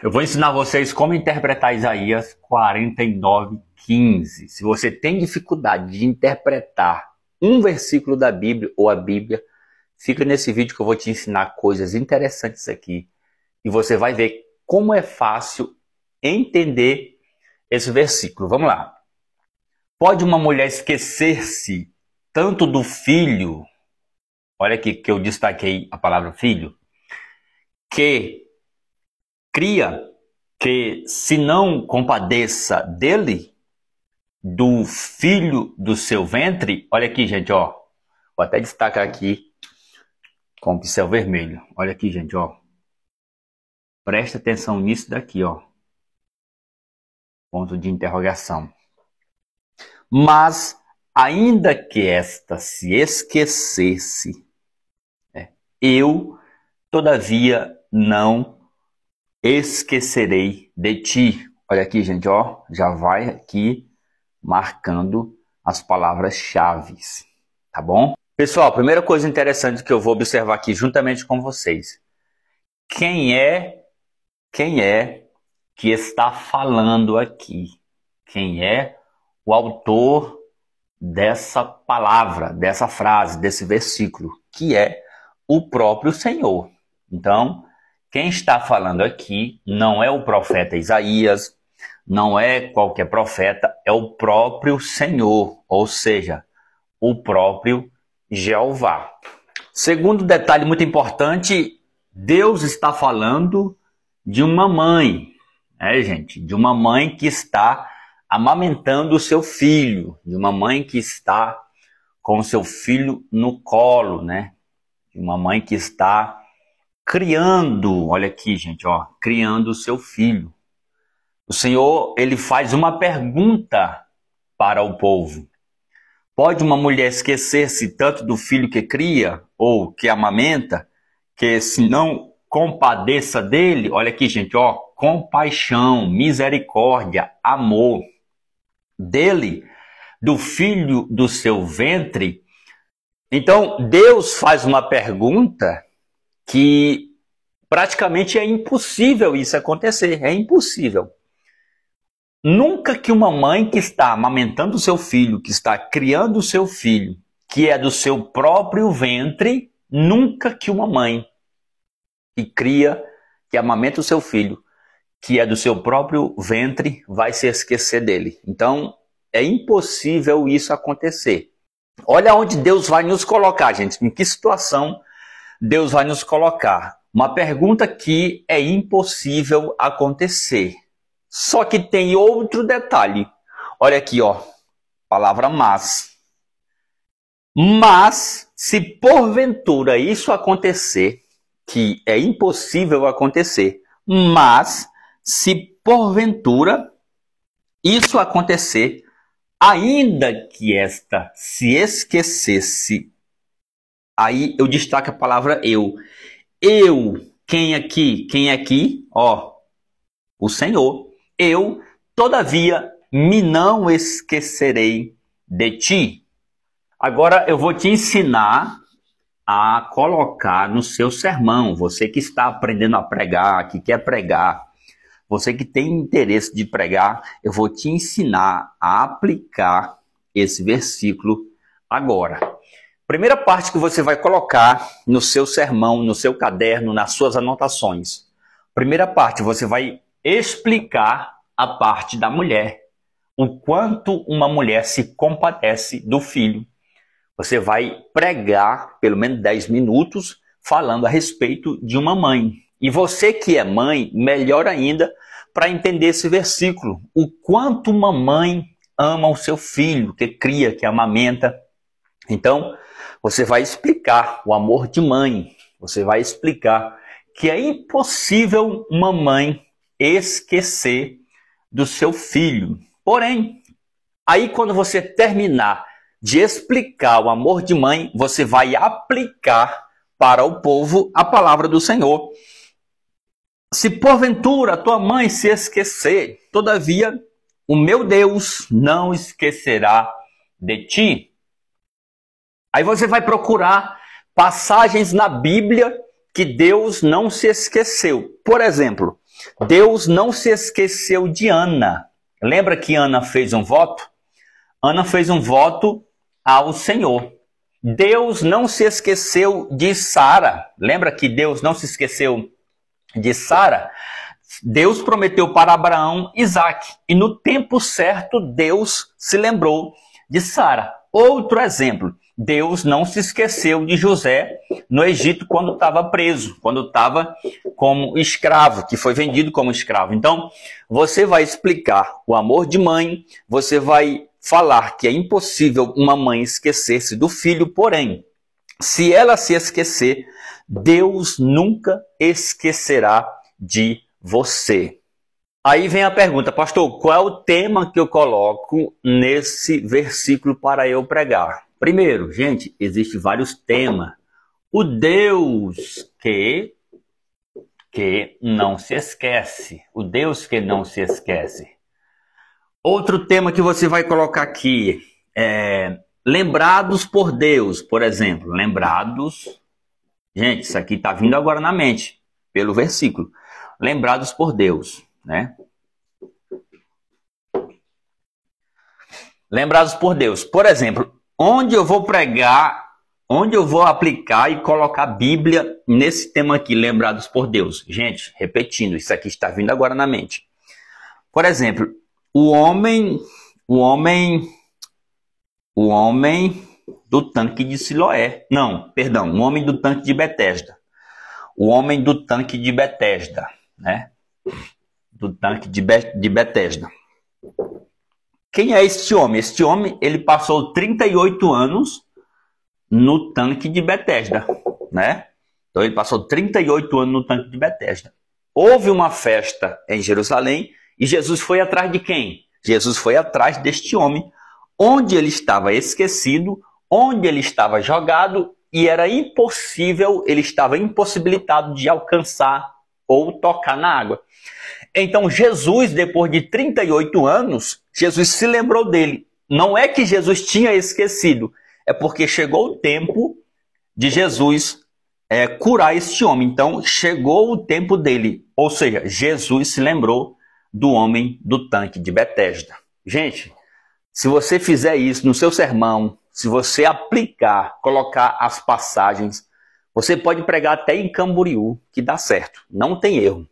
Eu vou ensinar vocês como interpretar Isaías 49:15. Se você tem dificuldade de interpretar um versículo da Bíblia ou a Bíblia, fica nesse vídeo que eu vou te ensinar coisas interessantes aqui. E você vai ver como é fácil entender esse versículo. Vamos lá. Pode uma mulher esquecer-se tanto do filho, olha aqui que eu destaquei a palavra filho, que cria, que se não compadeça dele, do filho do seu ventre. Olha aqui, gente, ó. Vou até destacar aqui com o pincel vermelho. Olha aqui, gente, ó. Presta atenção nisso daqui, ó. Ponto de interrogação. Mas, ainda que esta se esquecesse, eu, todavia, não esquecerei de ti. Olha aqui, gente, ó. Já vai aqui marcando as palavras-chave, tá bom? Pessoal, primeira coisa interessante que eu vou observar aqui juntamente com vocês. Quem é que está falando aqui? Quem é o autor dessa palavra, dessa frase, desse versículo? Que é o próprio Senhor. Então, quem está falando aqui não é o profeta Isaías, não é qualquer profeta, é o próprio Senhor, ou seja, o próprio Jeová. Segundo detalhe muito importante, Deus está falando de uma mãe, gente? De uma mãe que está amamentando o seu filho, de uma mãe que está com o seu filho no colo, né? De uma mãe que está criando, olha aqui, gente, ó, criando o seu filho. O Senhor, ele faz uma pergunta para o povo. Pode uma mulher esquecer-se tanto do filho que cria ou que amamenta, que se não compadeça dele? Olha aqui, gente, ó, compaixão, misericórdia, amor dele, do filho do seu ventre. Então, Deus faz uma pergunta que praticamente é impossível isso acontecer, é impossível. Nunca que uma mãe que está amamentando o seu filho, que está criando o seu filho, que é do seu próprio ventre, nunca que uma mãe que cria, que amamenta o seu filho, que é do seu próprio ventre, vai se esquecer dele. Então, é impossível isso acontecer. Olha onde Deus vai nos colocar, gente. Em que situação Deus vai nos colocar? Uma pergunta que é impossível acontecer. Só que tem outro detalhe. Olha aqui, ó. Palavra mas. Mas, se porventura isso acontecer, que é impossível acontecer, mas, se porventura isso acontecer, ainda que esta se esquecesse, aí eu destaco a palavra eu. Eu, quem aqui? Quem aqui? Ó, o Senhor. Eu, todavia, me não esquecerei de ti. Agora eu vou te ensinar a colocar no seu sermão. Você que está aprendendo a pregar, que quer pregar, você que tem interesse de pregar, eu vou te ensinar a aplicar esse versículo agora. Primeira parte que você vai colocar no seu sermão, no seu caderno, nas suas anotações. Primeira parte, você vai explicar a parte da mulher. O quanto uma mulher se compadece do filho. Você vai pregar pelo menos 10 minutos falando a respeito de uma mãe. E você que é mãe, melhor ainda para entender esse versículo. O quanto uma mãe ama o seu filho, que cria, que amamenta. Então, você vai explicar o amor de mãe. Você vai explicar que é impossível uma mãe esquecer do seu filho. Porém, aí quando você terminar de explicar o amor de mãe, você vai aplicar para o povo a palavra do Senhor. Se porventura a tua mãe se esquecer, todavia o meu Deus não esquecerá de ti. Aí você vai procurar passagens na Bíblia que Deus não se esqueceu. Por exemplo, Deus não se esqueceu de Ana. Lembra que Ana fez um voto? Ana fez um voto ao Senhor. Deus não se esqueceu de Sara. Lembra que Deus não se esqueceu de Sara? Deus prometeu para Abraão Isaque. E no tempo certo, Deus se lembrou de Sara. Outro exemplo. Deus não se esqueceu de José no Egito quando estava preso, quando estava como escravo, que foi vendido como escravo. Então, você vai explicar o amor de mãe, você vai falar que é impossível uma mãe esquecer-se do filho, porém, se ela se esquecer, Deus nunca esquecerá de você. Aí vem a pergunta, pastor, qual é o tema que eu coloco nesse versículo para eu pregar? Primeiro, gente, existem vários temas. O Deus que não se esquece. O Deus que não se esquece. Outro tema que você vai colocar aqui é lembrados por Deus, por exemplo. Lembrados. Gente, isso aqui está vindo agora na mente, pelo versículo. Lembrados por Deus, né? Lembrados por Deus. Por exemplo, onde eu vou pregar, onde eu vou aplicar e colocar a Bíblia nesse tema aqui, lembrados por Deus. Gente, repetindo, isso aqui está vindo agora na mente. Por exemplo, o homem do tanque de Siloé. Não, perdão, o homem do tanque de Betesda. O homem do tanque de Betesda, né? Do tanque de Betesda. Quem é este homem? Este homem, ele passou 38 anos no tanque de Betesda, né? Então ele passou 38 anos no tanque de Betesda. Houve uma festa em Jerusalém e Jesus foi atrás de quem? Jesus foi atrás deste homem, onde ele estava esquecido, onde ele estava jogado e era impossível, ele estava impossibilitado de alcançar ou tocar na água. Então Jesus, depois de 38 anos, Jesus se lembrou dele. Não é que Jesus tinha esquecido, é porque chegou o tempo de Jesus curar este homem. Então chegou o tempo dele, ou seja, Jesus se lembrou do homem do tanque de Betesda. Gente, se você fizer isso no seu sermão, se você aplicar, colocar as passagens, você pode pregar até em Camboriú, que dá certo, não tem erro.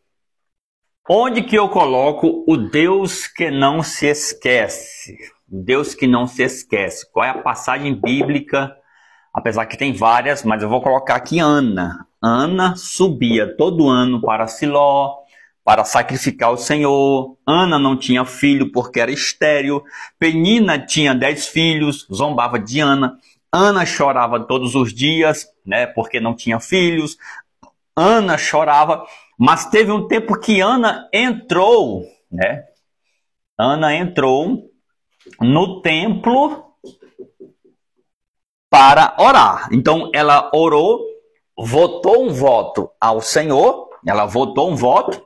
Onde que eu coloco o Deus que não se esquece? O Deus que não se esquece. Qual é a passagem bíblica? Apesar que tem várias, mas eu vou colocar aqui Ana. Ana subia todo ano para Siló, para sacrificar o Senhor. Ana não tinha filho porque era estéril. Penina tinha 10 filhos, zombava de Ana. Ana chorava todos os dias, né, porque não tinha filhos. Ana chorava, mas teve um tempo que Ana entrou, né? Ana entrou no templo para orar. Então ela orou, votou um voto ao Senhor, ela votou um voto.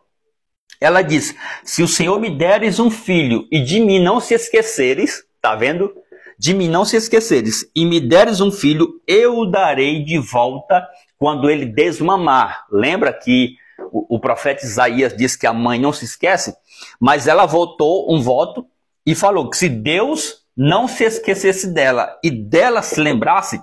Ela diz: se o Senhor me deres um filho e de mim não se esqueceres, tá vendo? De mim não se esqueceres e me deres um filho, eu o darei de volta quando ele desmamar. Lembra que o profeta Isaías diz que a mãe não se esquece? Mas ela votou um voto e falou que se Deus não se esquecesse dela e dela se lembrasse,